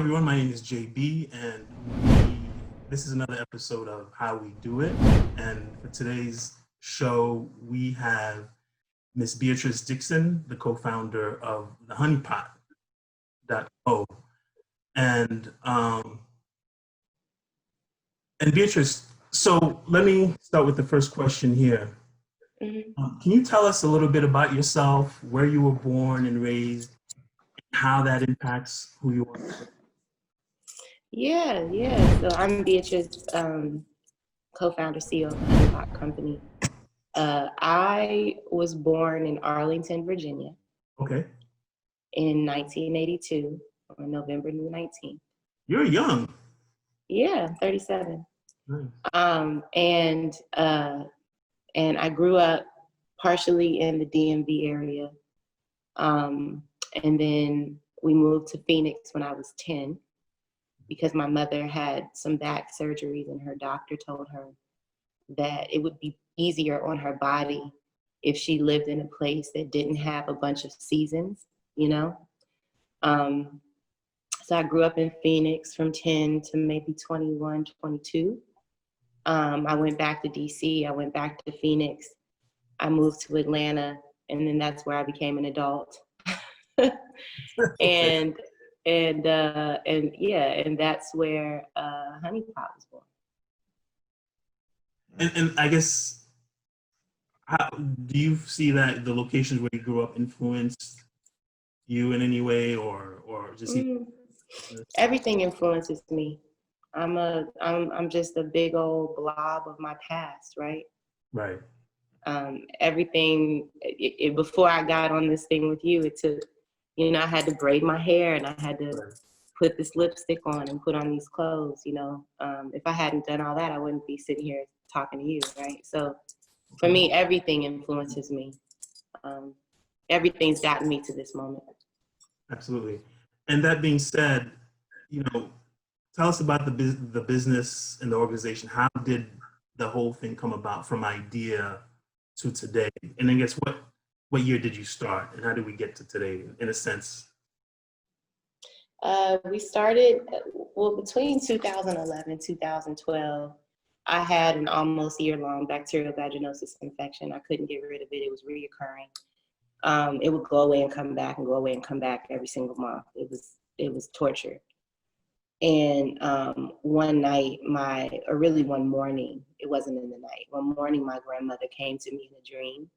everyone, my name is JB, and this is another episode of How We Do It. And for today's show, we have Miss Beatrice Dixon, the co-founder of the HoneyPot.co. And Beatrice, so let me start with the first question here. Can you tell us a little bit about yourself, where you were born and raised, how that impacts who you are? Yeah. So I'm Beatrice, co-founder, CEO of the HoneyPot company. I was born in Arlington, Virginia. Okay. In 1982, on November 19th. You're young. Yeah, 37. Nice. And I grew up partially in the DMV area. And then we moved to Phoenix when I was 10 because my mother had some back surgeries and her doctor told her that it would be easier on her body if she lived in a place that didn't have a bunch of seasons, you know? So I grew up in Phoenix from 10 to maybe 21, 22. I went back to DC, I went back to Phoenix, I moved to Atlanta, and then that's where I became an adult. and that's where HoneyPot was born. And I guess, how do you see that the locations where you grew up influenced you in any way, or just everything influences me. I'm just a big old blob of my past, right? Right. Everything before I got on this thing with you, it took, I had to braid my hair and I had to put this lipstick on and put on these clothes, If I hadn't done all that, I wouldn't be sitting here talking to you, right? So for me, everything influences me. Everything's gotten me to this moment. Absolutely. And that being said, tell us about the business and the organization. How did the whole thing come about from idea to today? And I guess what year did you start, and how did we get to today, in a sense? We started, between 2011 and 2012, I had an almost year-long bacterial vaginosis infection. I couldn't get rid of it. It was reoccurring. It would go away and come back and go away and come back every single month. It was torture. And one morning, it wasn't in the night, one morning my grandmother came to me in a dream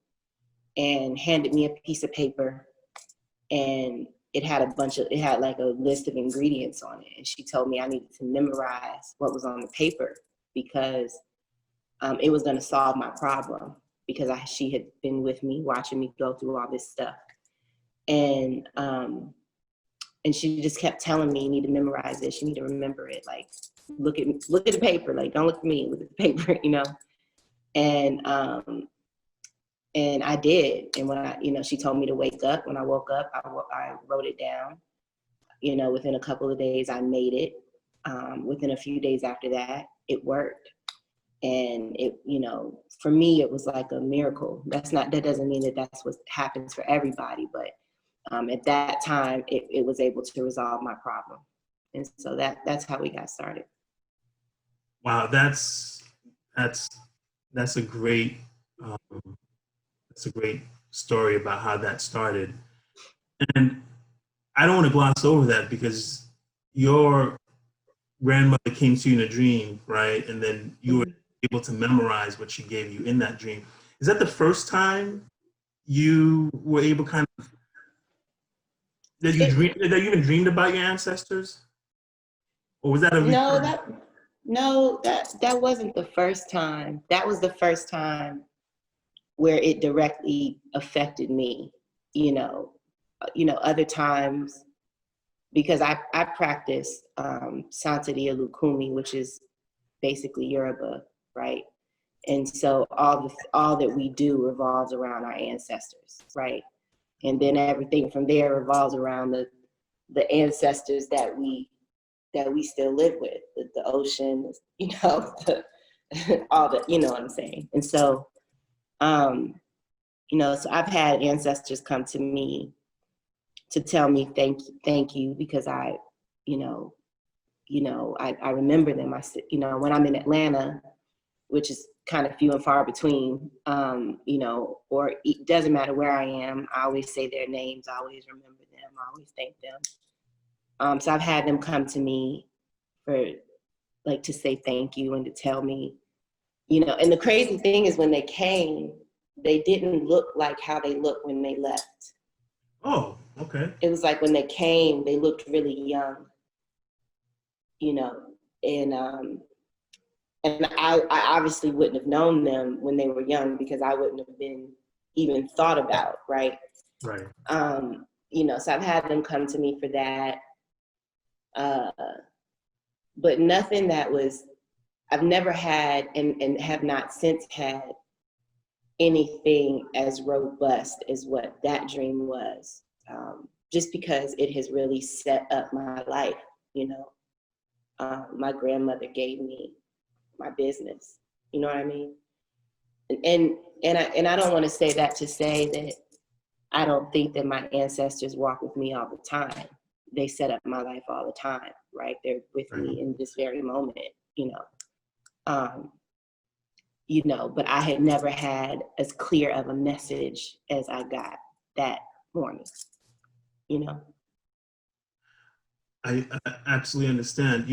and handed me a piece of paper, and it had like a list of ingredients on it. And she told me I needed to memorize what was on the paper because it was gonna solve my problem, because she had been with me, watching me go through all this stuff. And she just kept telling me, you need to memorize this, you need to remember it. Like, look at the paper, like, don't look at me, look at the paper, And I did. And when she told me to wake up. When I woke up, I wrote it down. Within a couple of days, I made it. Within a few days after that, it worked. And it, for me, it was like a miracle. That doesn't mean that that's what happens for everybody, but at that time, it was able to resolve my problem. And so that's how we got started. Wow, that's a great story about how that started. And I don't want to gloss over that, because your grandmother came to you in a dream, right? And then you were able to memorize what she gave you in that dream. Is that the first time you were able that you even dreamed about your ancestors? Or was that a that wasn't the first time. That was the first time where it directly affected me, other times, because I practice Santeria Lukumi, which is basically Yoruba, right? And so all that we do revolves around our ancestors, right? And then everything from there revolves around the ancestors that we still live with, the ocean, all the, you know what I'm saying? And so, so I've had ancestors come to me to tell me thank you, because I I remember them. When I'm in Atlanta, which is kind of few and far between, or it doesn't matter where I am, I always say their names, I always remember them, I always thank them. So I've had them come to me for to say thank you and to tell me, and the crazy thing is when they came, they didn't look like how they looked when they left. Oh, okay. It was like when they came, they looked really young, and I obviously wouldn't have known them when they were young because I wouldn't have been even thought about, right? Right. So I've had them come to me for that. But nothing I've never had and have not since had anything as robust as what that dream was. Just because it has really set up my life, my grandmother gave me my business, you know what I mean? And I don't want to say that to say that I don't think that my ancestors walk with me all the time. They set up my life all the time, right? They're with me in this very moment, but I had never had as clear of a message as I got that morning, I absolutely understand.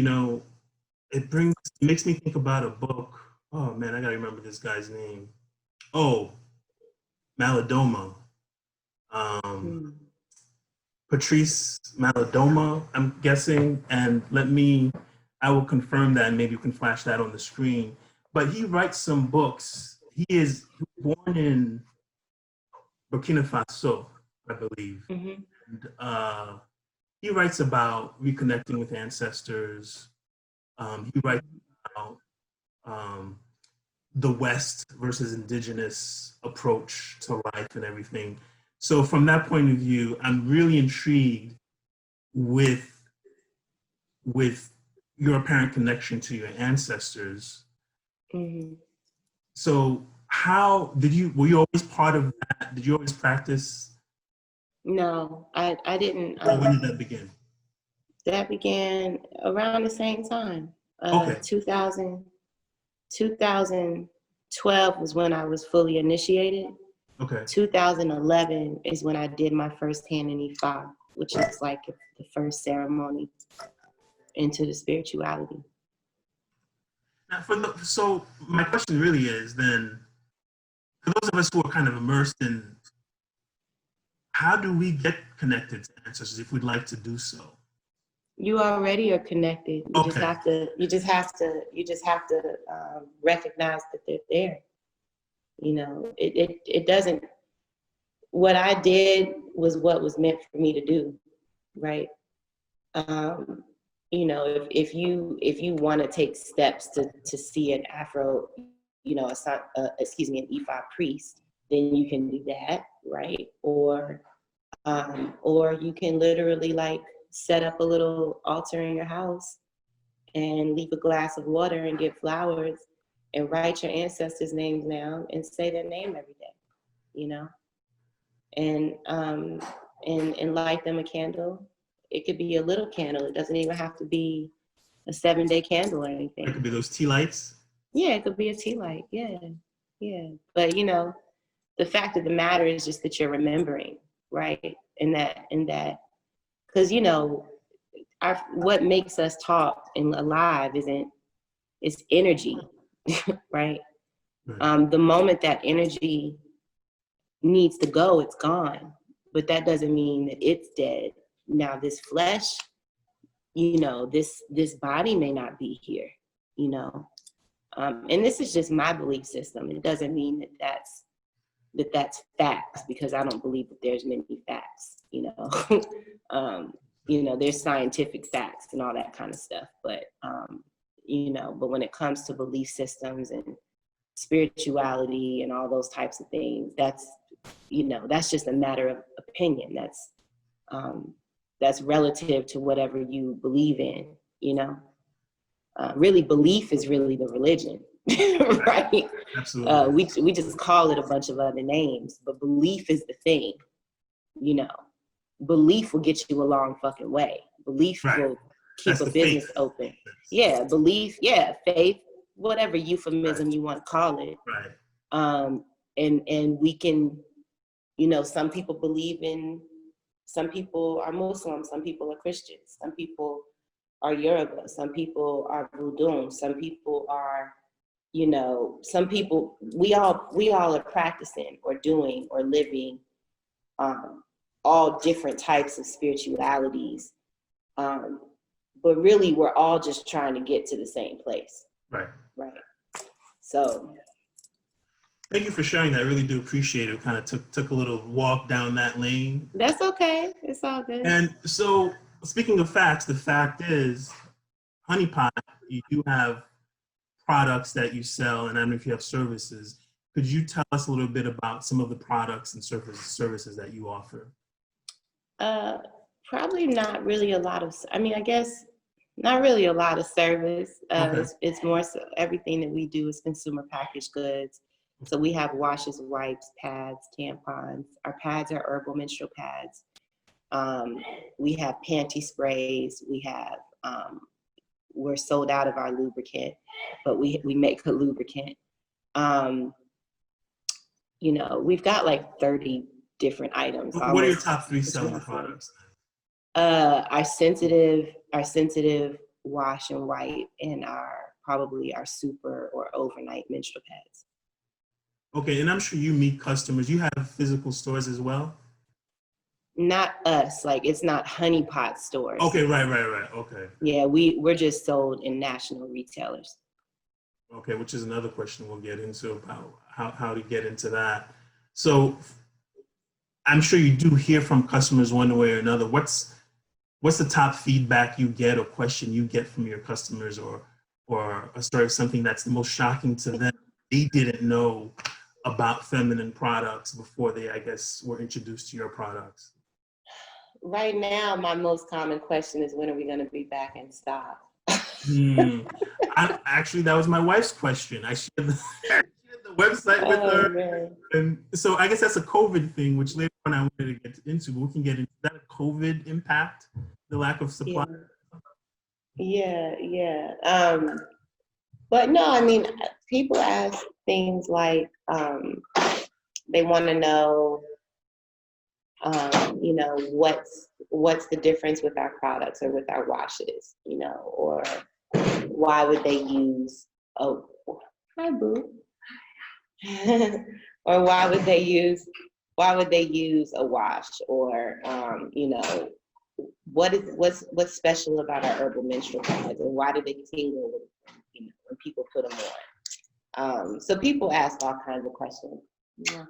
It makes me think about a book. Oh man, I gotta remember this guy's name. Oh, Malidoma. Patrice Malidoma, I'm guessing, and I will confirm that and maybe you can flash that on the screen. But he writes some books. He was born in Burkina Faso, I believe. Mm-hmm. And he writes about reconnecting with ancestors. He writes about the West versus indigenous approach to life and everything. So from that point of view, I'm really intrigued with your apparent connection to your ancestors. Mm-hmm. So were you always part of that? Did you always practice? No, I didn't. When did that begin? That began around the same time. Okay. 2012 was when I was fully initiated. Okay. 2011 is when I did my first hand in Ifa, which is like the first ceremony into the spirituality. Now, so my question really is then, for those of us who are kind of immersed in, how do we get connected to ancestors if we'd like to do so? You already are connected. You just have to recognize that they're there. It doesn't. What I did was what was meant for me to do, right? If you want to take steps to see an Afro, an Ifa priest, then you can do that, right? Or you can literally set up a little altar in your house and leave a glass of water and get flowers and write your ancestors' names down and say their name every day, and light them a candle. It could be a little candle. It doesn't even have to be a 7-day candle or anything. It could be those tea lights. Yeah, it could be a tea light. Yeah. But the fact of the matter is just that you're remembering, right? And that, because what makes us talk and alive is energy, right? The moment that energy needs to go, it's gone. But that doesn't mean that it's dead. Now this flesh, this body may not be here, and this is just my belief system. It doesn't mean that's facts, because I don't believe that there's many facts, there's scientific facts and all that kind of stuff. But, but when it comes to belief systems and spirituality and all those types of things, that's just a matter of opinion. That's relative to whatever you believe in, really belief is really the religion, right? Absolutely. We just call it a bunch of other names, but belief is the thing, Belief will get you a long fucking way. Belief right. keep That's a the business faith. open. Yeah, belief, yeah, faith, whatever euphemism Right. you want to call it. Right. And we can, you know, some people are Muslim, some people are Christians, some people are Yoruba, some people are Voodoo, some people are, you know, some people, we all are practicing or doing or living all different types of spiritualities. But really, we're all just trying to get to the same place. Right. Right. So. Thank you for sharing that. I really do appreciate it. Kind of took a little walk down that lane. That's okay. It's all good. And so, speaking of facts, the fact is, HoneyPot, you do have products that you sell, and I don't know if you have services. Could you tell us a little bit about some of the products and services that you offer? Probably not really a lot of, I mean, I guess not really a lot of service. Okay. It's more so everything that we do is consumer packaged goods. So we have washes, wipes, pads, tampons. Our pads are herbal menstrual pads. We have panty sprays. We have, we're sold out of our lubricant, but we make a lubricant. You know, we've got like 30 different items. What are your top 3 selling products? Our sensitive wash and wipe, and probably our super or overnight menstrual pads. Okay, and I'm sure you meet customers. You have physical stores as well? Not us, like it's not HoneyPot stores. Okay, right, okay. Yeah, we're just sold in national retailers. Okay, which is another question we'll get into about how to get into that. So I'm sure you do hear from customers one way or another. What's the top feedback you get or question you get from your customers, or a story of something that's the most shocking to them they didn't know about feminine products before they, I guess, were introduced to your products? Right now, my most common question is, when are we going to be back in stock? Actually, that was my wife's question. I shared the website with her. Man. And so I guess that's a COVID thing, which later on I wanted to get into, but we can get into that. A COVID impact, the lack of supply? Yeah. But no, I mean, people ask things like, they want to know, you know, what's the difference with our products or with our washes, you know, or why would they use, oh, hi boo, or why would they use a wash, or you know, what's special about our herbal menstrual pads, and why do they tingle, you know, when people put them on? So people ask all kinds of questions. Yeah.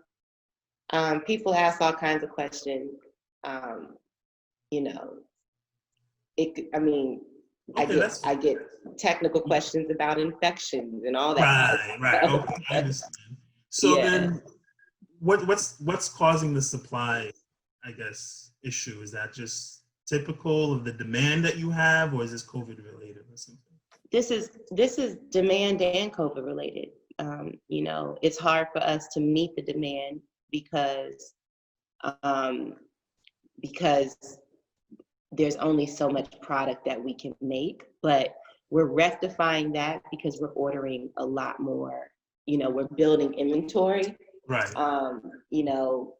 People ask all kinds of questions. You know, I get technical questions about infections and all that. Right. Okay, I understand. So then, what's causing the supply, I guess, issue? Is that just typical of the demand that you have, or is this COVID related or something? This is demand and COVID related. You know, it's hard for us to meet the demand because there's only so much product that we can make, but we're rectifying that because we're ordering a lot more. You know, we're building inventory. Right. You know,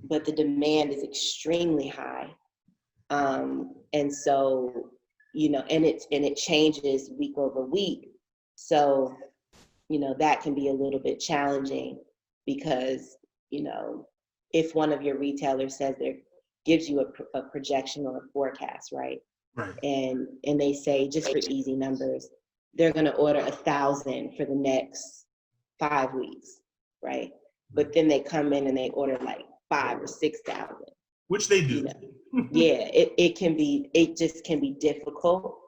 but the demand is extremely high. And so, you know, and it changes week over week. So, you know, that can be a little bit challenging because, you know, if one of your retailers says gives you a projection or a forecast, right? Right. And they say, just for easy numbers, they're going to order 1,000 for the next 5 weeks, right? But then they come in and they order like 5,000 or 6,000, which they do. You know? Yeah, it just can be difficult.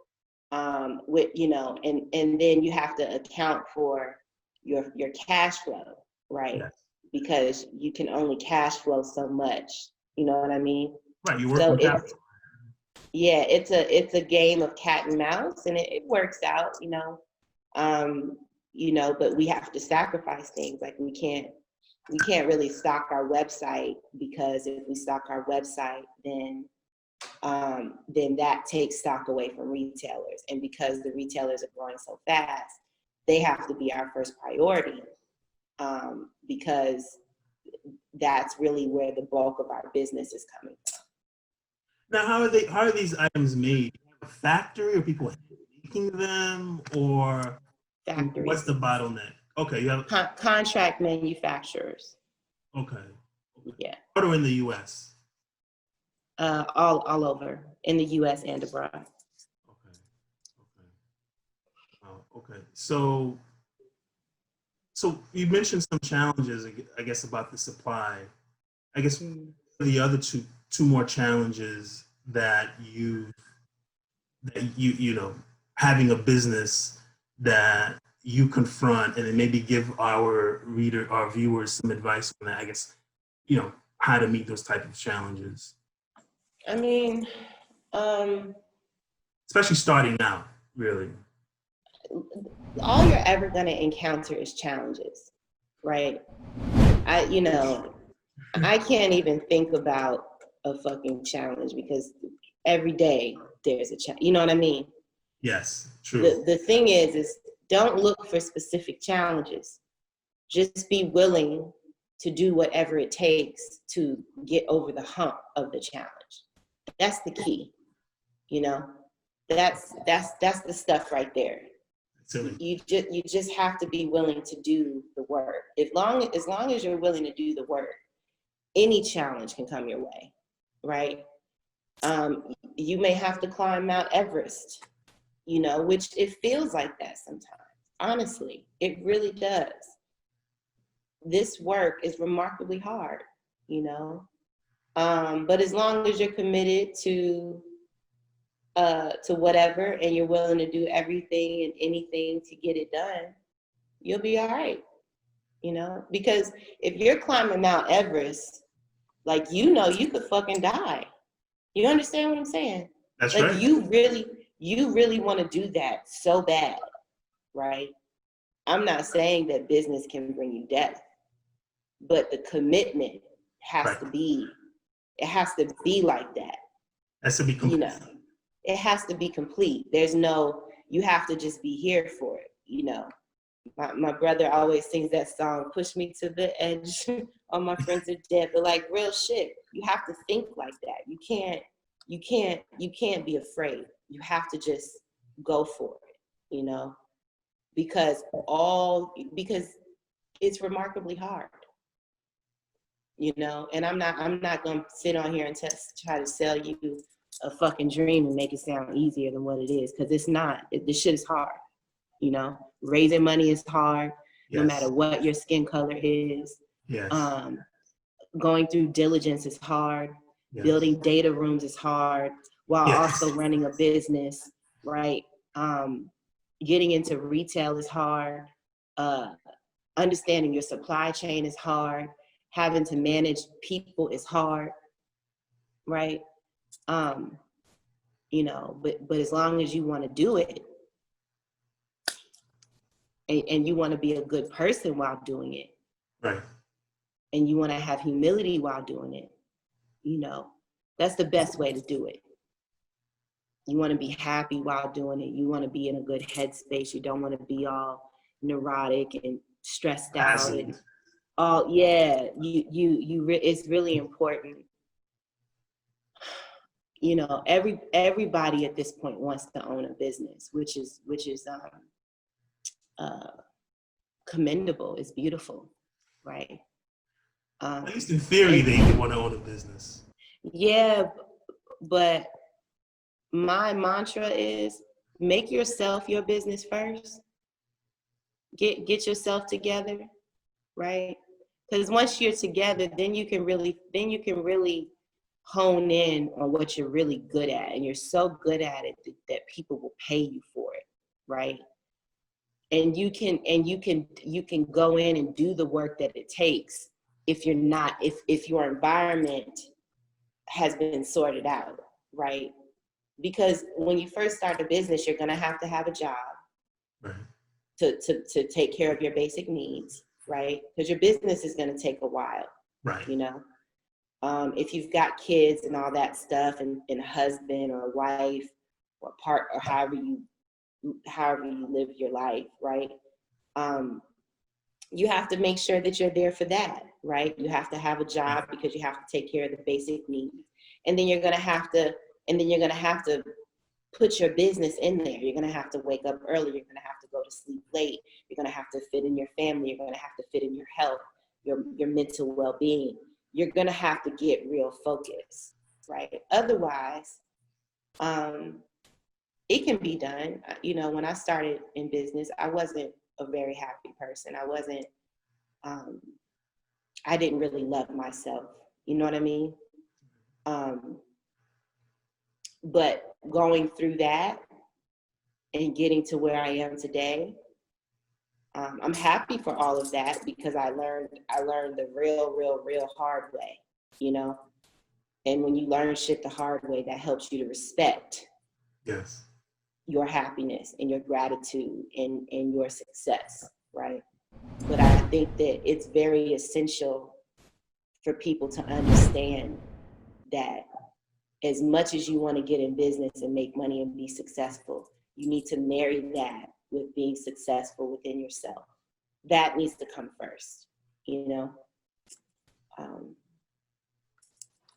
With, you know, and then you have to account for your cash flow, right? Yes. Because you can only cash flow so much. You know what I mean? Right. You work so it's a game of cat and mouse, and it works out, you know. You know, but we have to sacrifice things. Like we can't really stock our website, because if we stock our website, then then that takes stock away from retailers. And because the retailers are growing so fast, they have to be our first priority, because that's really where the bulk of our business is coming from. Now, how are these items made? A factory, or people making them, or Factories. what's the bottleneck? Okay, you have Contract manufacturers. okay. Yeah. Or in the U.S. All over in the U.S. and abroad. Okay. Okay. So you mentioned some challenges, I guess, about the supply. I guess the other two more challenges that you know, having a business that you confront, and then maybe give our viewers some advice on that, I guess, you know, how to meet those type of challenges. I mean, especially starting out, really. All you're ever going to encounter is challenges, right? I can't even think about a fucking challenge, because every day there's a challenge. You know what I mean? Yes, true. The thing is don't look for specific challenges. Just be willing to do whatever it takes to get over the hump of the challenge. That's the key. You know, that's the stuff right there. You just have to be willing to do the work. As long as you're willing to do the work, any challenge can come your way, right? You may have to climb Mount Everest, you know, which it feels like that sometimes. Honestly, it really does. This work is remarkably hard, you know, but as long as you're committed to whatever, and you're willing to do everything and anything to get it done, you'll be all right, you know? Because if you're climbing Mount Everest, like, you know, you could fucking die. You understand what I'm saying? That's like, right. You really want to do that so bad, right? I'm not saying that business can bring you death, but the commitment has to be, it has to be like that. It has to be complete. You know, it has to be complete. There's no, you have to just be here for it, you know. My brother always sings that song, "Push me to the edge, all my friends are dead." But like, real shit, you have to think like that. You can't be afraid. You have to just go for it, you know, because it's remarkably hard, you know. And I'm not gonna sit on here and try to sell you a fucking dream and make it sound easier than what it is, because it's not. This shit is hard, you know. Raising money is hard, no matter what your skin color is. Yes. Going through diligence is hard. Yes. Building data rooms is hard, while also running a business, right? Getting into retail is hard. Understanding your supply chain is hard. Having to manage people is hard, right? You know, but as long as you want to do it, and you want to be a good person while doing it, right? And you want to have humility while doing it, you know, that's the best way to do it. You want to be happy while doing it. You want to be in a good headspace. You don't want to be all neurotic and stressed out and all. Yeah, it's really important. You know, everybody at this point wants to own a business, which is commendable. It's beautiful, right? At least in theory, they want to own a business. Yeah, but my mantra is make yourself your business first. Get yourself together, right? Because once you're together, then you can really hone in on what you're really good at, and you're so good at it that people will pay you for it, right? And you can go in and do the work that it takes if your environment has been sorted out, right? Because when you first start a business, you're gonna have to have a job, right, to take care of your basic needs, right? Because your business is gonna take a while, right? You know, If you've got kids and all that stuff, and a husband or a wife or part, or however you live your life, right? You have to make sure that you're there for that, right? You have to have a job because you have to take care of the basic needs. And then you're gonna have to put your business in there. You're gonna have to wake up early, you're gonna have to go to sleep late, you're gonna have to fit in your family, you're gonna have to fit in your health, your mental well-being. You're gonna have to get real focused, right? Otherwise, it can be done. You know, when I started in business, I wasn't a very happy person. I didn't really love myself. You know what I mean? But going through that and getting to where I am today, I'm happy for all of that, because I learned the real hard way, you know? And when you learn shit the hard way, that helps you to respect your happiness and your gratitude and your success, right? But I think that it's very essential for people to understand that as much as you want to get in business and make money and be successful, you need to marry that with being successful within yourself. That needs to come first, you know?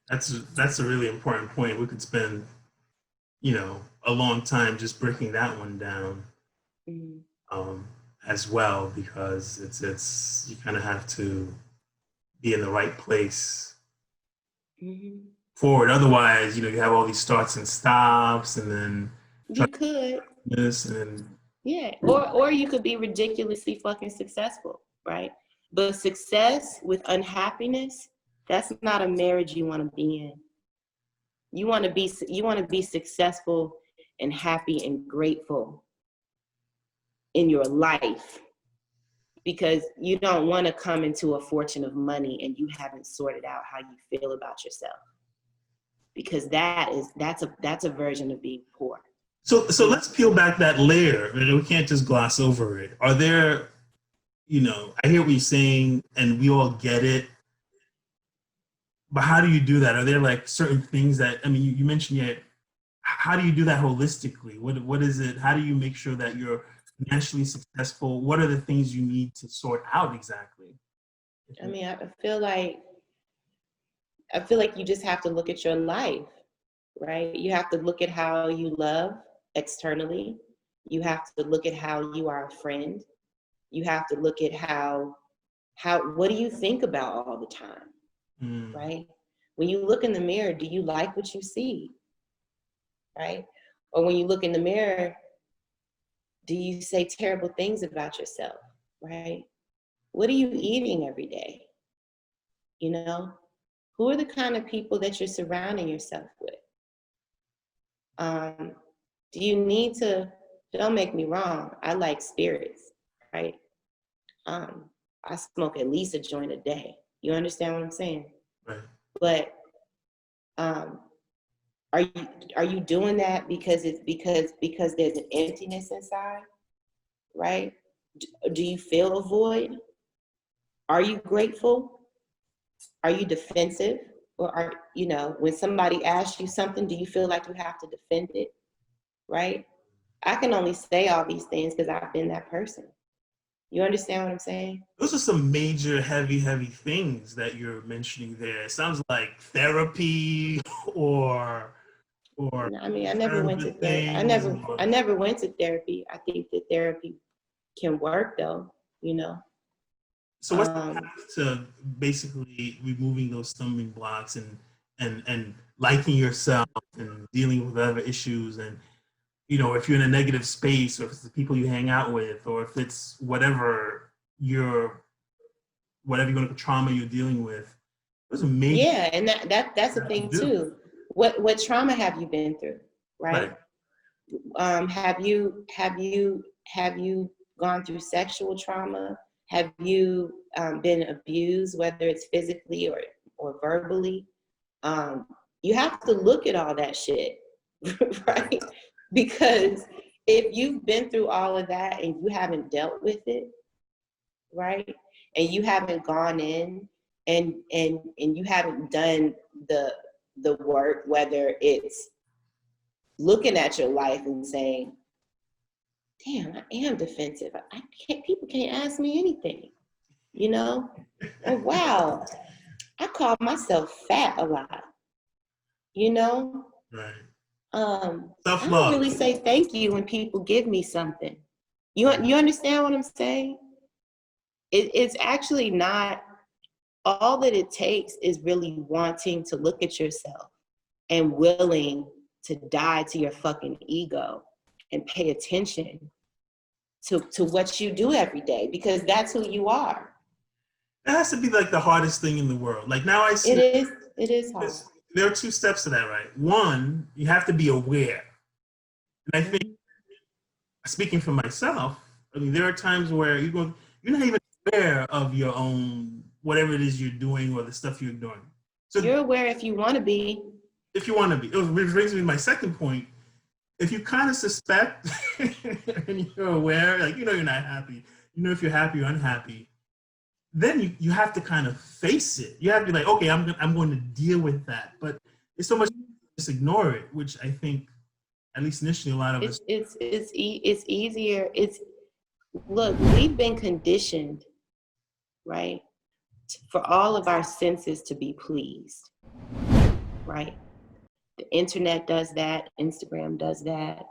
That's a really important point. We could spend, you know, a long time just breaking that one down, as well, because it's you kind of have to be in the right place forward. Otherwise, you know, you have all these starts and stops, and then you could this and then or you could be ridiculously fucking successful, right? But success with unhappiness, that's not a marriage you want to be in. You want to be successful and happy and grateful in your life, because you don't want to come into a fortune of money and you haven't sorted out how you feel about yourself, because that's a version of being poor. So let's peel back that layer. We can't just gloss over it. Are there, you know, I hear what you're saying and we all get it, but how do you do that? Are there like certain things that, I mean, you mentioned yet, how do you do that holistically? What is it? How do you make sure that you're financially successful? What are the things you need to sort out exactly? I mean, I feel like you just have to look at your life, right? You have to look at how you love externally. You have to look at how you are a friend. You have to look at how what do you think about all the time, right? When you look in the mirror, do you like what you see, right? Or when you look in the mirror, do you say terrible things about yourself, right? What are you eating every day? You know, who are the kind of people that you're surrounding yourself with? Do you need to, don't make me wrong, I like spirits, right? I smoke at least a joint a day. You understand what I'm saying? Right. But are you doing that because there's an emptiness inside, right? Do you feel a void? Are you grateful? Are you defensive? Or are, you know, when somebody asks you something, do you feel like you have to defend it, right? I can only say all these things because I've been that person. You understand what I'm saying? Those are some major, heavy things that you're mentioning there. It sounds like therapy or I mean, I never went to therapy. I never went to therapy. I think that therapy can work though, you know. So what's the path to basically removing those stumbling blocks and liking yourself and dealing with other issues, and, you know, if you're in a negative space, or if it's the people you hang out with, or if it's whatever you're going to trauma you're dealing with. Those are major. Yeah, and that's the thing too. What trauma have you been through, right? Have you gone through sexual trauma? Have you been abused, whether it's physically or verbally? You have to look at all that shit, right? Because if you've been through all of that and you haven't dealt with it, right? And you haven't gone in and you haven't done the work, whether it's looking at your life and saying, damn, I am defensive. People can't ask me anything, you know? Oh, wow, I call myself fat a lot, you know? Right. I Self-love. don't really say thank you when people give me something. You understand what I'm saying? It's actually not, all that it takes is really wanting to look at yourself and willing to die to your fucking ego and pay attention to what you do every day, because that's who you are. That has to be like the hardest thing in the world. Like now I see It is hard. there are two steps to that, right? One, you have to be aware. And I think, speaking for myself, I mean, there are times where you're not even aware of your own, whatever it is you're doing or the stuff you're doing. So you're aware if you want to be. If you want to be. Which brings me to my second point. If you kind of suspect and you're aware, like, you're not happy, if you're happy or unhappy, then you have to kind of face it. You have to be like, okay, I'm going to deal with that. But it's so much just ignore it, which I think, at least initially, a lot of us. It's easier. Look, we've been conditioned, right, for all of our senses to be pleased, right? The internet does that, Instagram does that,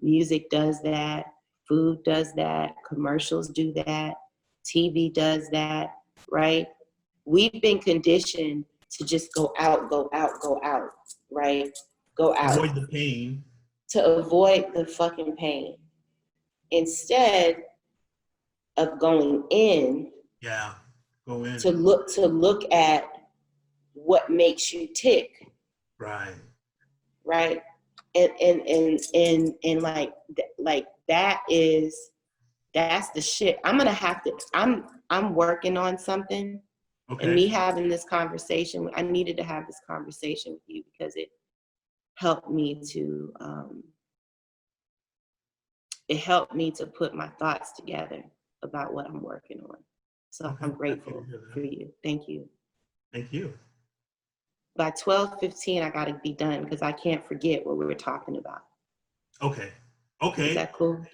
music does that, food does that, commercials do that, TV does that, right? We've been conditioned to just go out, right? Go out. Avoid the pain. To avoid the fucking pain. Instead of going in. Yeah, go in. To look at what makes you tick. Right. Right. And like that's the shit. I'm working on something. Okay. And me having this conversation, I needed to have this conversation with you because it helped me to put my thoughts together about what I'm working on. So okay. I'm grateful for you. Thank you. Thank you. By 12:15, I got to be done because I can't forget what we were talking about. Okay. Is that cool?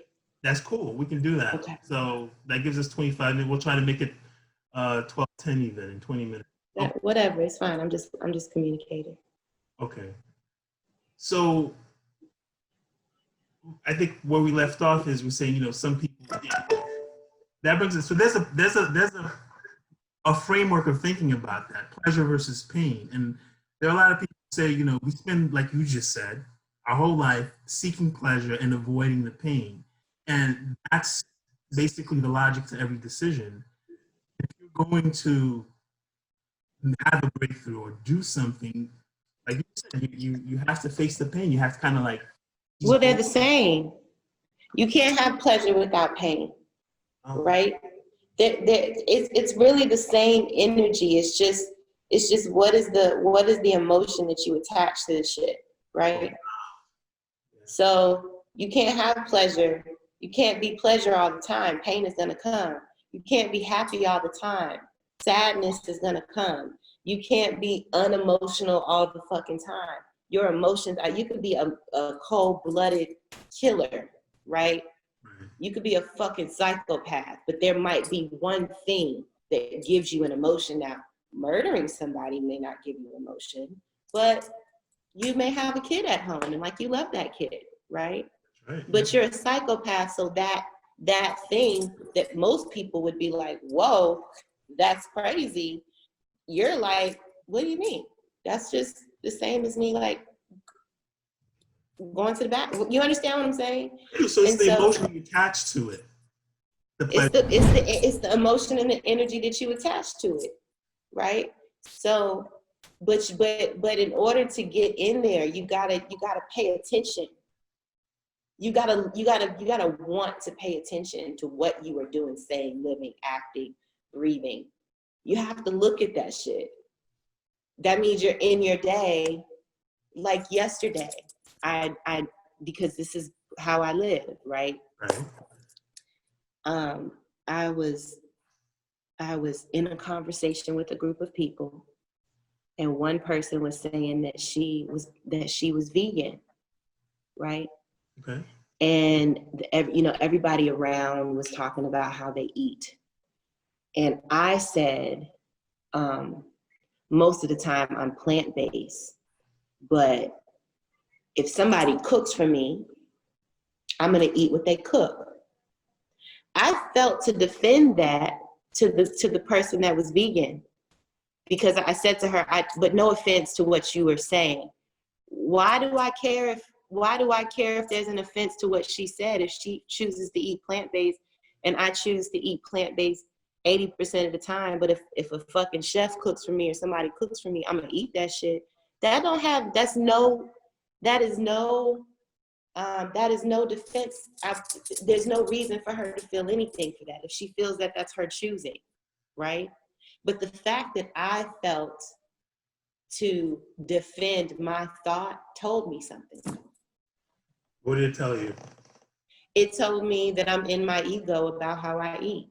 That's cool. We can do that. Okay. So that gives us 25 minutes. We'll try to make it 12:10 even in 20 minutes. Okay. Whatever. It's fine. I'm just communicating. Okay. So I think where we left off is we're saying, some people, that brings us, so there's a framework of thinking about that, pleasure versus pain. And there are a lot of people who say, we spend, like you just said, our whole life seeking pleasure and avoiding the pain. And that's basically the logic to every decision. If you're going to have a breakthrough or do something, like you said, you have to face the pain. You have to kind of like. Well, they're the same. You can't have pleasure without pain, right? It's really the same energy. It's just what is the emotion that you attach to the shit, right? So you can't have pleasure. You can't be pleasure all the time. Pain is gonna come. You can't be happy all the time. Sadness is gonna come. You can't be unemotional all the fucking time. Your emotions, you could be a cold-blooded killer, right? You could be a fucking psychopath, but there might be one thing that gives you an emotion. Now, murdering somebody may not give you an emotion, but you may have a kid at home and like you love that kid, right? But you're a psychopath, so that thing that most people would be like, whoa, that's crazy. You're like, what do you mean? That's just the same as me, like, going to the back. You understand what I'm saying? So it's the emotion you attach to it. It's the emotion and the energy that you attach to it, right? So, but in order to get in there, you gotta pay attention. You gotta want to pay attention to what you are doing, saying, living, acting, breathing. You have to look at that shit. That means you're in your day. Like yesterday, I because this is how I live, right? Right. I I was in a conversation with a group of people, and one person was saying that she was vegan, right? Okay. And everybody around was talking about how they eat, and I said, most of the time I'm plant-based, but if somebody cooks for me, I'm gonna eat what they cook. I felt to defend that to the person that was vegan, because I said to her, but no offense to what you were saying. Why do I care if there's an offense to what she said? If she chooses to eat plant-based and I choose to eat plant-based 80% of the time, but if a fucking chef cooks for me or somebody cooks for me, I'm gonna eat that shit. That is no defense. There's no reason for her to feel anything for that if she feels that that's her choosing, right? But the fact that I felt to defend my thought told me something. What did it tell you? It told me that I'm in my ego about how I eat.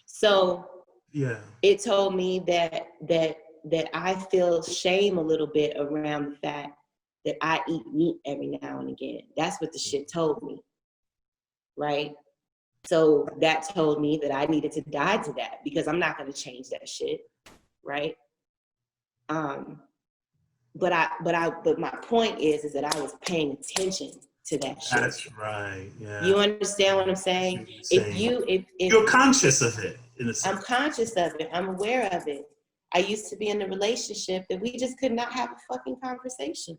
So yeah, it told me that I feel shame a little bit around the fact that I eat meat every now and again. That's what the shit told me, right? So that told me that I needed to die to that, because I'm not going to change that shit, right? But my point is that I was paying attention to that shit. That's right. Yeah. You understand what I'm saying? If you're conscious of it, in a sense. I'm conscious of it. I'm aware of it. I used to be in a relationship that we just could not have a fucking conversation.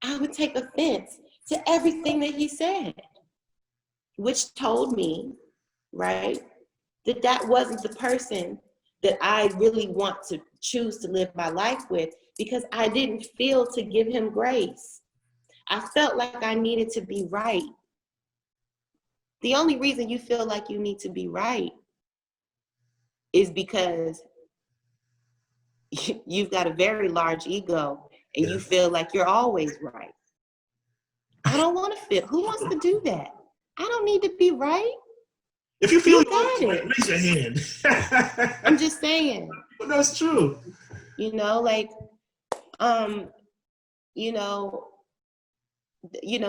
I would take offense to everything that he said, which told me, right, that wasn't the person that I really want to choose to live my life with, because I didn't feel to give him grace. I felt like I needed to be right. The only reason you feel like you need to be right is because you've got a very large ego and you feel like you're always right. I don't want to feel. Who wants to do that? I don't need to be right. If you feel you got it, raise your hand. I'm just saying. But no, it's true.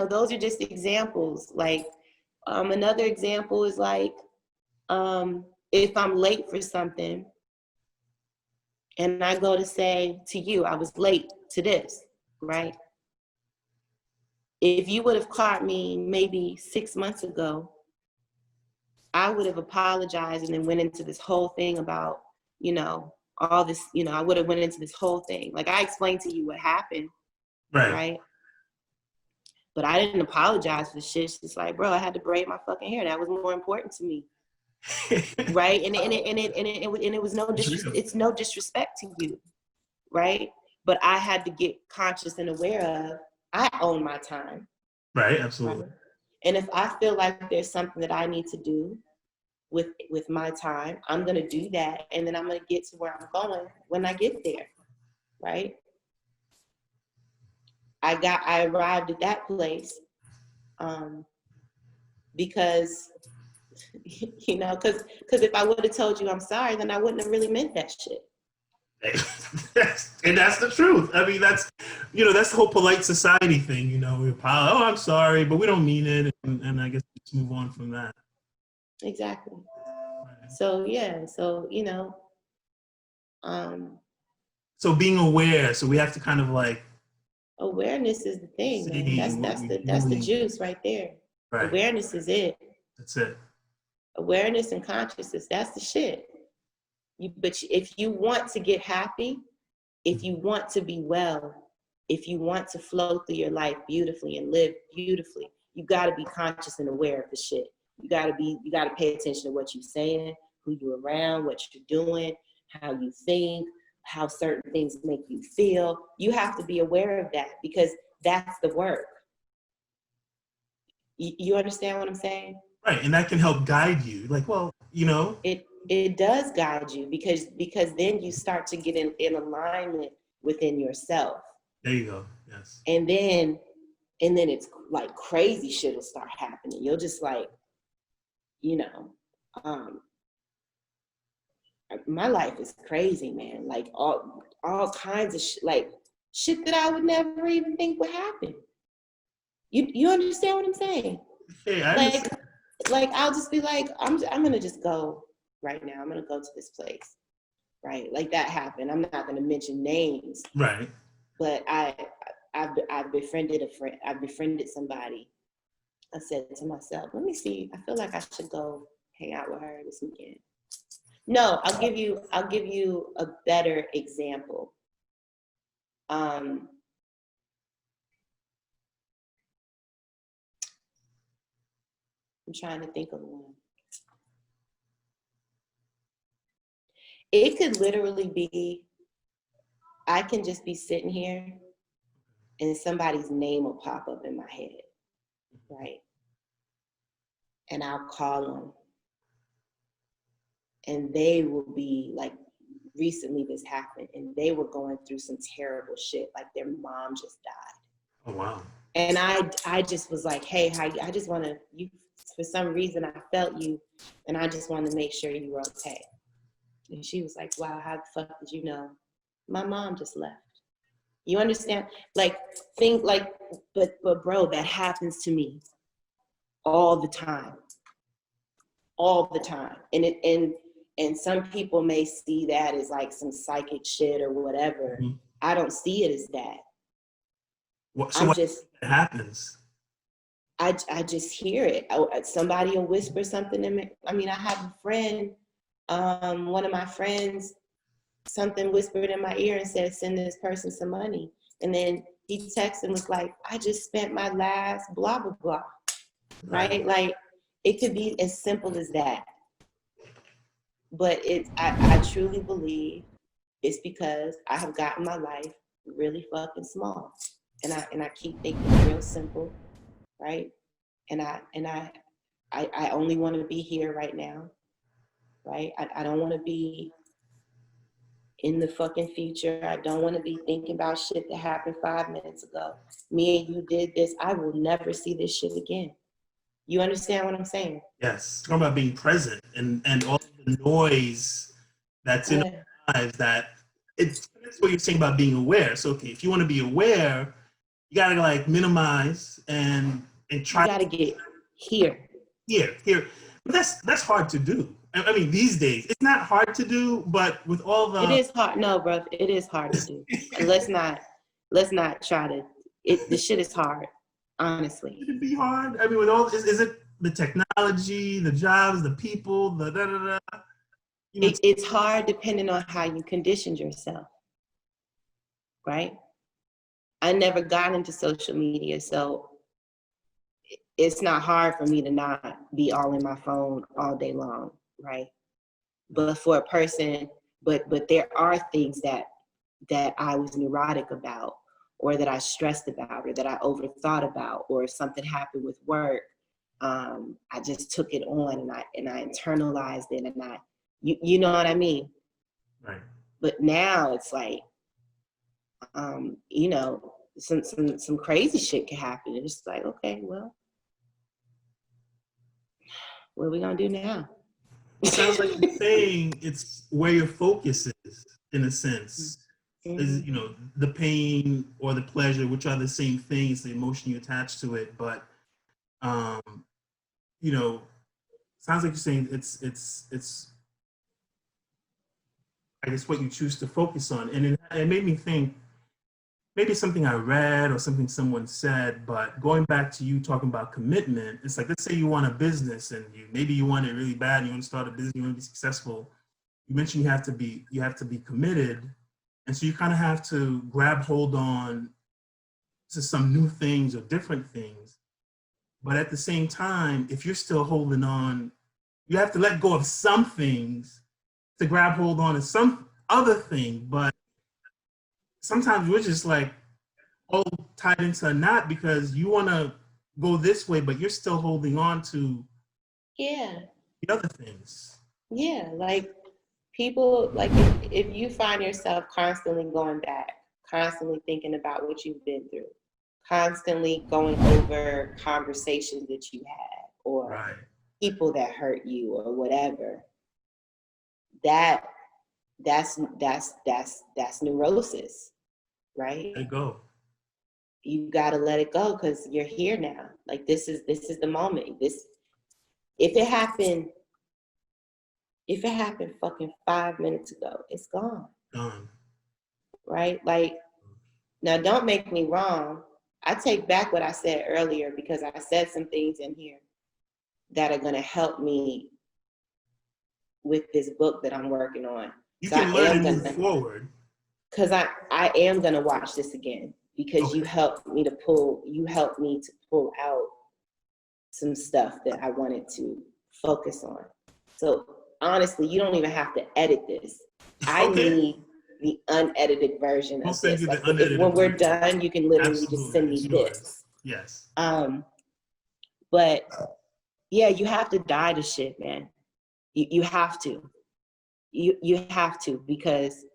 Those are just examples. Like, another example is like, if I'm late for something and I go to say to you, I was late to this, right? If you would have caught me maybe 6 months ago, I would have apologized and then went into this whole thing about, all this, I would have went into this whole thing. Like, I explained to you what happened, right? But I didn't apologize for the shit. It's just like, bro, I had to braid my fucking hair. That was more important to me. Right? And it was it's no disrespect to you, right? But I had to get conscious and aware of, I own my time. Right, absolutely. Right? And if I feel like there's something that I need to do with my time, I'm gonna do that, and then I'm gonna get to where I'm going when I get there, right? I arrived at that place because because if I would have told you I'm sorry, then I wouldn't have really meant that shit. And that's the truth. I mean, that's the whole polite society thing. We apologize. Oh, I'm sorry, but we don't mean it, and I guess let's move on from that. Exactly. Right. So yeah. So So being aware. So we have to kind of like. Awareness is the thing, man. That's the juice right there. Right. Awareness is it. That's it. Awareness and consciousness, that's the shit. But if you want to get happy, if you want to be well, if you want to flow through your life beautifully and live beautifully, you got to be conscious and aware of the shit. You got to pay attention to what you're saying, who you're around, what you're doing, how you think, how certain things make you feel. You have to be aware of that, because that's the work. You understand what I'm saying? Right, and that can help guide you. Like, well, It does guide you, because then you start to get in alignment within yourself. There you go. Yes. And then it's like crazy shit will start happening. You'll just like, My life is crazy, man. Like all kinds of like shit that I would never even think would happen. You understand what I'm saying? Hey, I Like, understand. like I'll just be like, I'm gonna just go right now. I'm gonna go to this place, right? Like that happened. I'm not gonna mention names, Right. but I've befriended a friend. I've befriended somebody. I said to myself, let me see. I feel like I should go hang out with her this weekend. No, I'll give you a better example. I'm trying to think of one. It could literally be, I can just be sitting here and somebody's name will pop up in my head, right? And I'll call them and they will be like, recently this happened and they were going through some terrible shit, like their mom just died. Oh, wow. And I just was like, hey, I just want to, you, for some reason I felt you and I just want to make sure you were okay. And she was like, wow, how the fuck did you know? My mom just left. You understand? Like, think like, but bro, that happens to me all the time. All the time. And some people may see that as like some psychic shit or whatever. Mm-hmm. I don't see it as that. So what happens? I just hear it. Somebody will whisper something to me. I mean, I have a friend, one of my friends, something whispered in my ear and said, send this person some money. And then he texted and was like, I just spent my last blah, blah, blah. Right? Like, it could be as simple as that. But I truly believe it's because I have gotten my life really fucking small. And I keep thinking real simple, right? And I only want to be here right now, right? I don't want to be in the fucking future. I don't want to be thinking about shit that happened 5 minutes ago. Me and you did this. I will never see this shit again. You understand what I'm saying? Yes. Talking about being present and all the noise that's in our lives, that it's what you're saying about being aware. So, okay, if you want to be aware, you got to like minimize and try. You got to get here. Here. But that's hard to do. I mean, these days, it's not hard to do, but with all the... It is hard. No, bro, it is hard to do. let's not try to, the shit is hard, honestly. It'd be hard. I mean, with all, is it the technology, the jobs, the people, the da-da-da? You know, It's hard depending on how you conditioned yourself, right? I never got into social media, so it's not hard for me to not be all in my phone all day long, right? But for a person, but there are things that I was neurotic about, or that I stressed about, or that I overthought about, or if something happened with work, I just took it on and I internalized it, and you know what I mean? right. But now it's like, you know, some crazy shit can happen. And it's like, okay, well, what are we gonna do now? It sounds like you're saying it's where your focus is, in a sense. Mm-hmm. Is, you know, the pain or the pleasure, which are the same things, the emotion you attach to it. But, you know, sounds like you're saying it's I guess what you choose to focus on. And it made me think, maybe something I read or something someone said, but going back to you talking about commitment, it's like, let's say you want a business and maybe you want it really bad, you want to start a business, you want to be successful. You mentioned you have to be committed. And so you kind of have to grab hold on to some new things or different things. But at the same time, if you're still holding on, you have to let go of some things to grab hold on to some other thing. But sometimes we're just like all tied into a knot because you want to go this way, but you're still holding on to the other things. Yeah, like people, like if you find yourself constantly going back, constantly thinking about what you've been through, constantly going over conversations that you had, or people that hurt you or whatever, that's neurosis, right? Let it go. You got to let it go because you're here now. Like this is the moment. This if it happened fucking 5 minutes ago, it's gone. Done. Right? Like, now don't make me wrong. I take back what I said earlier because I said some things in here that are going to help me with this book that I'm working on. You So can learn and move forward. Because I am going to watch this again because Okay. you helped me to pull out some stuff that I wanted to focus on. So honestly, you don't even have to edit this. I need the unedited version I'll of send this. you the Like, unedited when we're version. done, you can literally Absolutely. just send me It's yours. this. Yes. But yeah, you have to die to shit, man. You have to. You have to because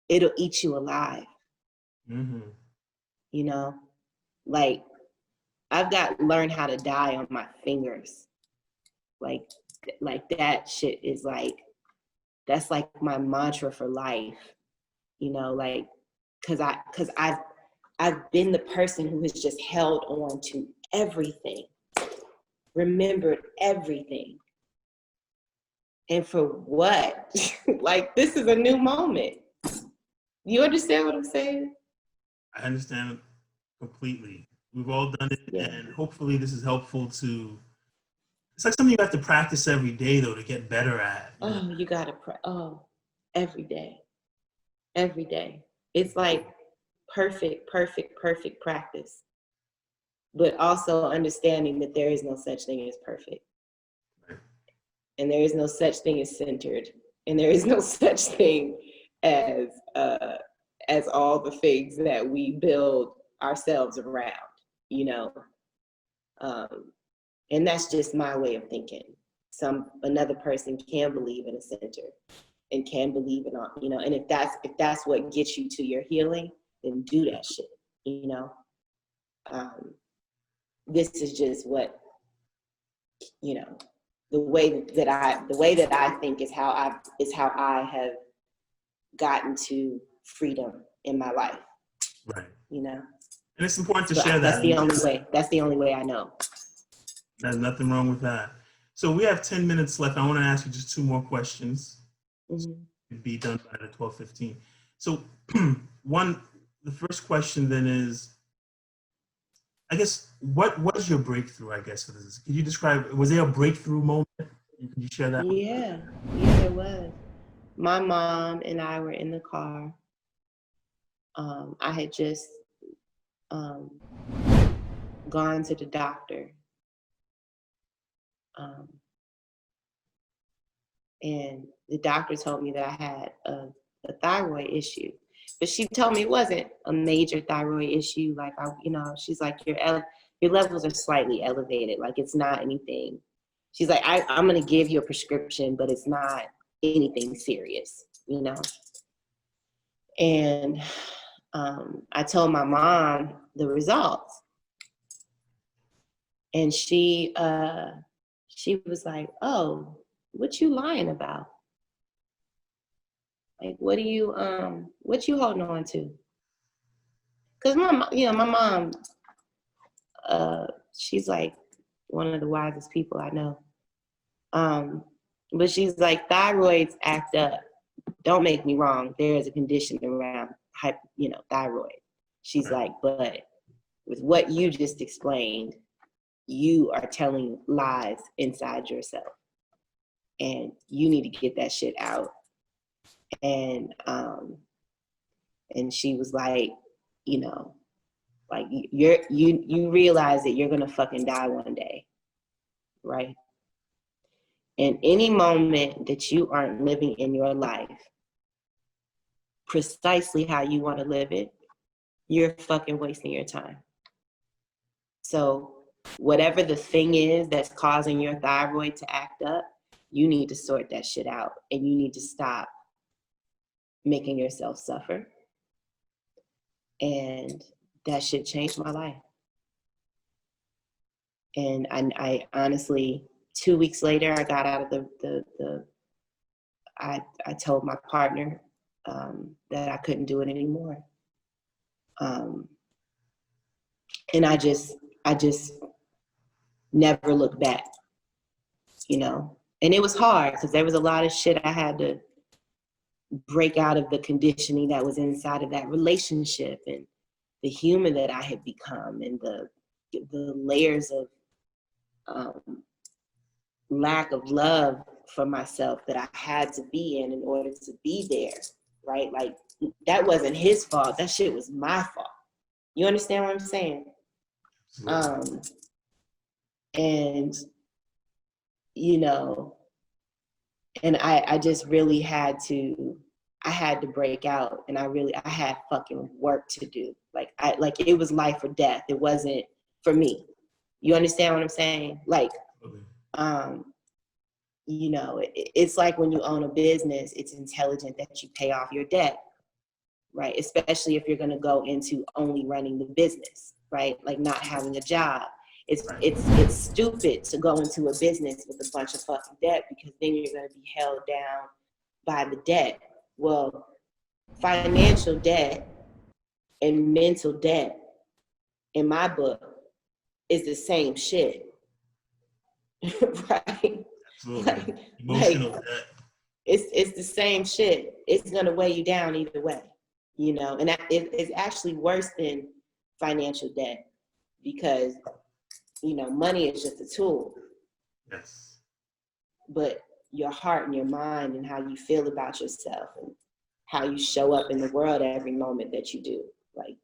it'll eat you alive. Mm-hmm. You know, like I've got to learn how to die on my fingers. Like that shit is like, that's like my mantra for life. You know, like, cause I've been the person who has just held on to everything, remembered everything. And for what? Like, this is a new moment. You understand what I'm saying? I understand completely. We've all done it, Yeah. and hopefully this is helpful to. It's like something you have to practice every day, though, to get better at. Oh, you gotta every day. Every day. It's like perfect practice. But also understanding that there is no such thing as perfect. Right. And there is no such thing as centered. And there is no such thing as all the things that we build ourselves around, you know. And that's just my way of thinking. Another person can believe in a center and can believe in all, you know, and if that's what gets you to your healing, then do that shit, you know. This is just what, you know, the way that I think is how I have gotten to freedom in my life. Right. You know. And it's important to So share that. That's the only way. That's the only way I know. There's nothing wrong with that. So we have 10 minutes left. I want to ask you just 2 more questions. Mm-hmm. It'd be done by the 12:15. So the first question then is, I guess, what was your breakthrough, I guess, for this? Could you describe, was there a breakthrough moment? Could you share that? Yeah, there was. My mom and I were in the car. I had just gone to the doctor. And the doctor told me that I had a thyroid issue. But she told me it wasn't a major thyroid issue. Like, she's like, your levels are slightly elevated. Like, it's not anything. She's like, I'm going to give you a prescription, but it's not anything serious, you know? And I told my mom the results. And she was like, oh, what you lying about? Like, what you holding on to? Cause my mom, she's like one of the wisest people I know. But she's like, thyroids act up. Don't make me wrong. There is a condition around thyroid. She's like, but with what you just explained, you are telling lies inside yourself. And you need to get that shit out. And she was like, like you realize that you're gonna fucking die one day, right? And any moment that you aren't living in your life precisely how you want to live it, you're fucking wasting your time. So whatever the thing is that's causing your thyroid to act up, you need to sort that shit out, and you need to stop making yourself suffer. And that shit changed my life. And I honestly, 2 weeks later, I got out of I told my partner that I couldn't do it anymore. And I just never looked back, you know? And it was hard because there was a lot of shit I had to break out of, the conditioning that was inside of that relationship, and the human that I had become, and the layers of lack of love for myself that I had to be in order to be there, right? Like, that wasn't his fault. That shit was my fault. You understand what I'm saying? And, you know, and I just really had to break out, and I had fucking work to do. Like it was life or death. It wasn't for me. You understand what I'm saying? Like, you know, it's like when you own a business, it's intelligent that you pay off your debt, right? Especially if you're going to go into only running the business, right? Like not having a job. It's stupid to go into a business with a bunch of fucking debt, because then you're going to be held down by the debt. Well, financial debt and mental debt, in my book, is the same shit, right? Absolutely. Emotional debt. It's the same shit. It's going to weigh you down either way, you know? And it's actually worse than financial debt, because, you know, money is just a tool. Yes. But your heart and your mind and how you feel about yourself and how you show up in the world every moment that you do, like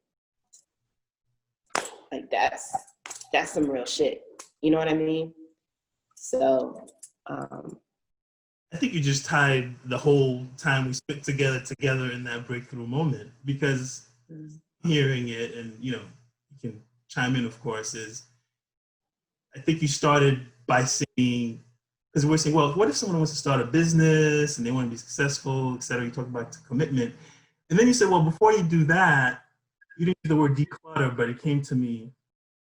that's some real shit. You know what I mean? So, I think you just tied the whole time we spent together in that breakthrough moment, because hearing it, and, you know, you can chime in, of course, is I think you started by saying, because we're saying, well, what if someone wants to start a business and they want to be successful, et cetera? You talk about commitment. And then you said, well, before you do that, you didn't use the word declutter, but it came to me,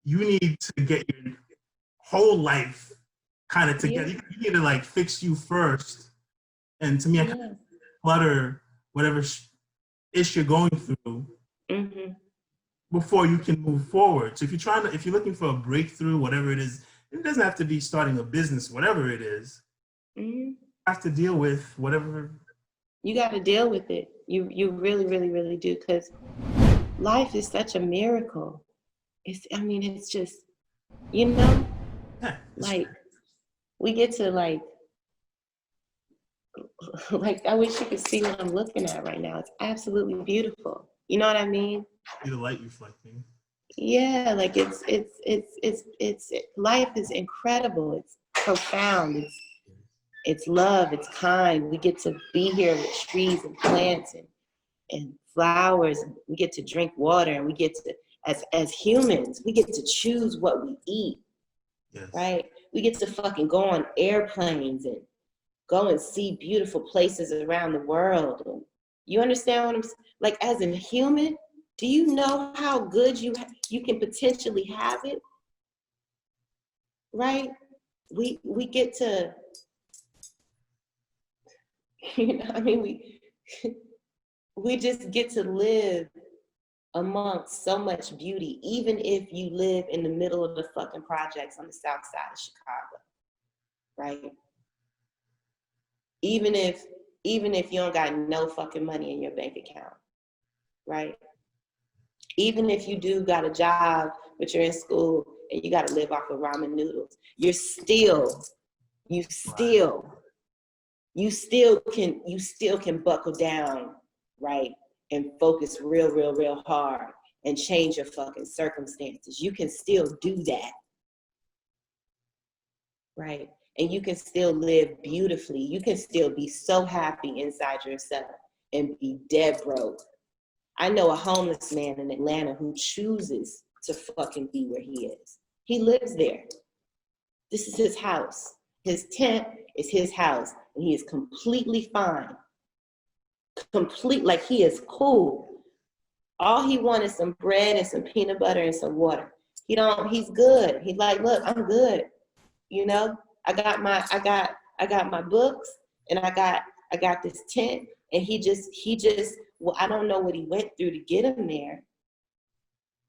you need to get your whole life kind of together. Yeah. You need to like fix you first. And to me, I kind of clutter whatever issue you're going through before you can move forward. So if you're looking for a breakthrough, whatever it is, it doesn't have to be starting a business, whatever it is. You have to deal with whatever. You got to deal with it. You really, really, really do, because life is such a miracle. It's just, you know, like we get to like I wish you could see what I'm looking at right now. It's absolutely beautiful. You know what I mean? The light reflecting. Yeah, like it's life is incredible. It's profound. It's love. It's kind. We get to be here with trees and plants and flowers. And we get to drink water, and we get to, as humans, we get to choose what we eat. Yes. Right? We get to fucking go on airplanes and go and see beautiful places around the world. And you understand what I'm saying? Like, as a human, do you know how good you can potentially have it? Right? We get to, you know, I mean, we just get to live amongst so much beauty, even if you live in the middle of the fucking projects on the south side of Chicago, right? Even if you don't got no fucking money in your bank account, right? Even if you do got a job, but you're in school and you got to live off of ramen noodles, you still can buckle down, right? And focus real hard and change your fucking circumstances. You can still do that, right? And you can still live beautifully. You can still be so happy inside yourself and be dead broke. I know a homeless man in Atlanta who chooses to fucking be where he is. He lives there. This is his house. His tent is his house, and he is completely fine. Like, he is cool. All he wants is some bread and some peanut butter and some water. He's good. He's like, look, I'm good. You know, I got my books, and I got this tent, and he just, well, I don't know what he went through to get him there,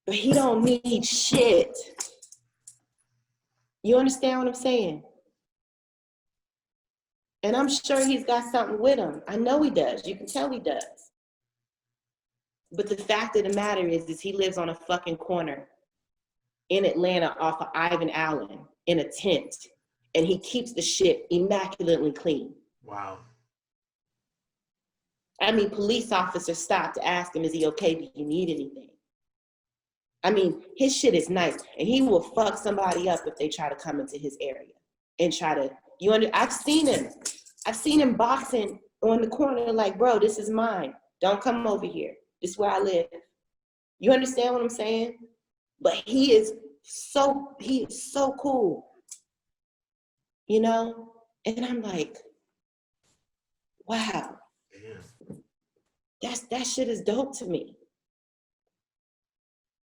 but he don't need shit. You understand what I'm saying? And I'm sure he's got something with him. I know he does. You can tell he does. But the fact of the matter is he lives on a fucking corner in Atlanta off of Ivan Allen in a tent, and he keeps the shit immaculately clean. Wow. I mean, police officers stopped to ask him, is he okay? Do you need anything? I mean, his shit is nice, and he will fuck somebody up if they try to come into his area and try to, I've seen him boxing on the corner like, bro, this is mine. Don't come over here. This is where I live. You understand what I'm saying? But he is so cool, you know? And I'm like, wow, that shit is dope to me.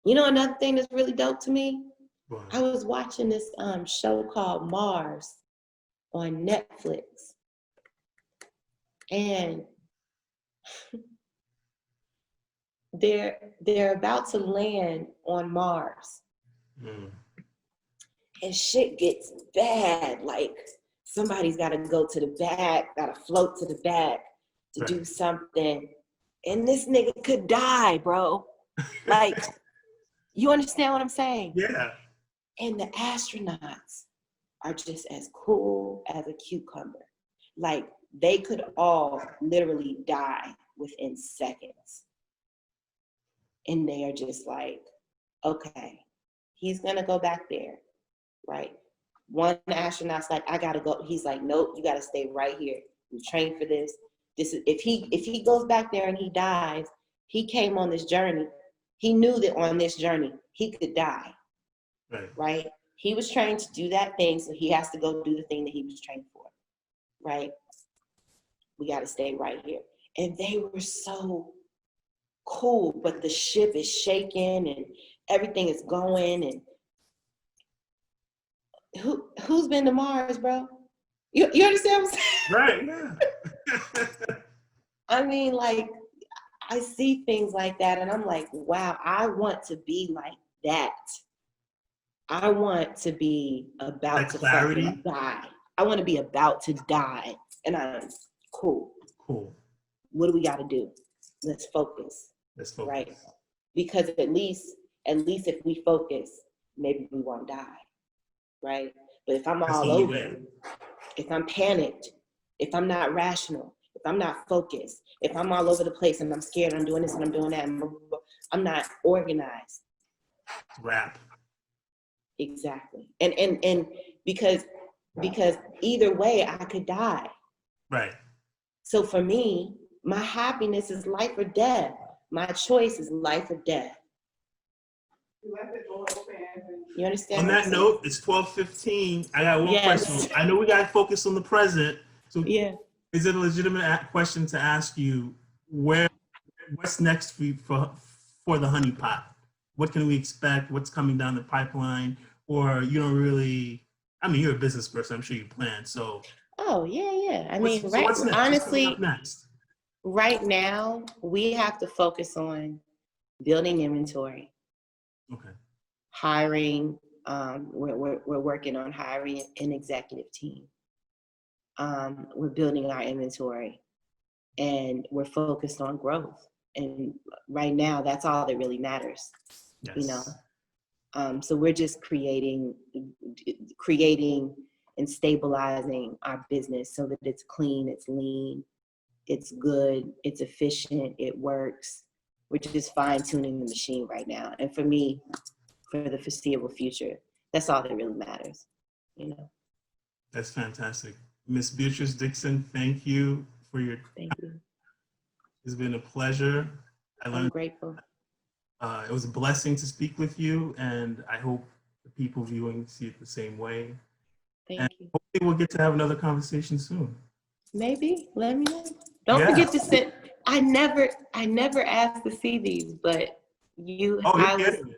You know, another thing that's really dope to me? Wow. I was watching this show called Mars on Netflix. And they're about to land on Mars. Mm. And shit gets bad. Like, somebody's got to go to the back, got to float to the back to do something. And this nigga could die, bro. Like, you understand what I'm saying? Yeah. And the astronauts are just as cool as a cucumber. Like, they could all literally die within seconds. And they are just like, okay, he's gonna go back there, right? One astronaut's like, I gotta go. He's like, nope, you gotta stay right here. We trained for this. This is if he goes back there and he dies, he came on this journey. He knew that on this journey he could die. Right? He was trained to do that thing, so he has to go do the thing that he was trained for. Right? We gotta stay right here. And they were so cool, but the ship is shaking and everything is going. And who's been to Mars, bro? You understand what I'm saying? Right, yeah. I mean, like, I see things like that and I'm like, wow, I want to be like that. I want to be about to fucking die. I want to be about to die. And I'm cool. What do we got to do? Let's focus. Right? Because at least if we focus, maybe we won't die. Right? But if I'm all over, if I'm panicked, if I'm not rational, if I'm not focused, if I'm all over the place and I'm scared, I'm doing this and I'm doing that, and I'm not organized. Rap. Exactly. And because either way I could die. Right. So for me, my happiness is life or death. My choice is life or death. You understand? On that note, it's 12:15. I got one question. I know we got to focus on the present. So is it a legitimate question to ask you what's next for the HoneyPot? What can we expect? What's coming down the pipeline? Or you don't really, I mean, you're a business person. I'm sure you plan. So. Oh, yeah. I mean, honestly, right now, we have to focus on building inventory. Okay. Hiring, we're working on hiring an executive team. We're building our inventory and we're focused on growth. And right now, that's all that really matters, you know? So we're just creating and stabilizing our business so that it's clean, it's lean, it's good, it's efficient, it works. We're just fine tuning the machine right now. And for me, for the foreseeable future, that's all that really matters, you know? That's fantastic. Miss Beatrice Dixon, thank you for your Thank you. It's been a pleasure. I'm grateful. It was a blessing to speak with you, and I hope the people viewing see it the same way. Thank you. Hopefully we'll get to have another conversation soon. Maybe. Let me know. Don't forget to send. I never asked to see these, but you. Oh, you're getting it.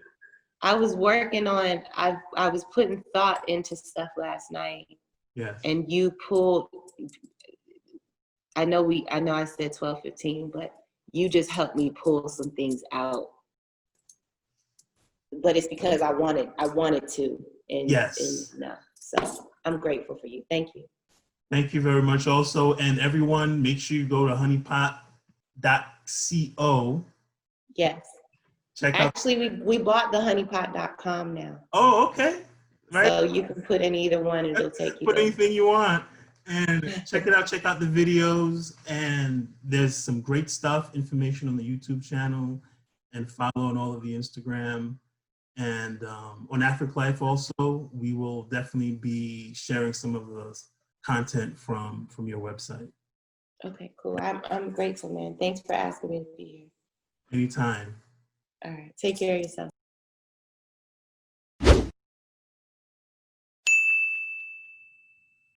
I was working on, I was putting thought into stuff last night, Yes. and you pulled, I know I said 12:15, but you just helped me pull some things out. But it's because I wanted to, and Yes. no. So I'm grateful for you. Thank you. Thank you very much also. And everyone, make sure you go to honeypot.co. Yes. Check out. Actually, we bought the honeypot.com now. Oh, okay. Right. So you can put in either one and it'll take you Put there. anything you want. And check it out. Check out the videos. And there's some great stuff, information on the YouTube channel, and follow on all of the Instagram. And on Afric Life also, we will definitely be sharing some of the content from your website. Okay, cool. I'm grateful, man. Thanks for asking me to be here. Anytime. All right. Take care of yourself.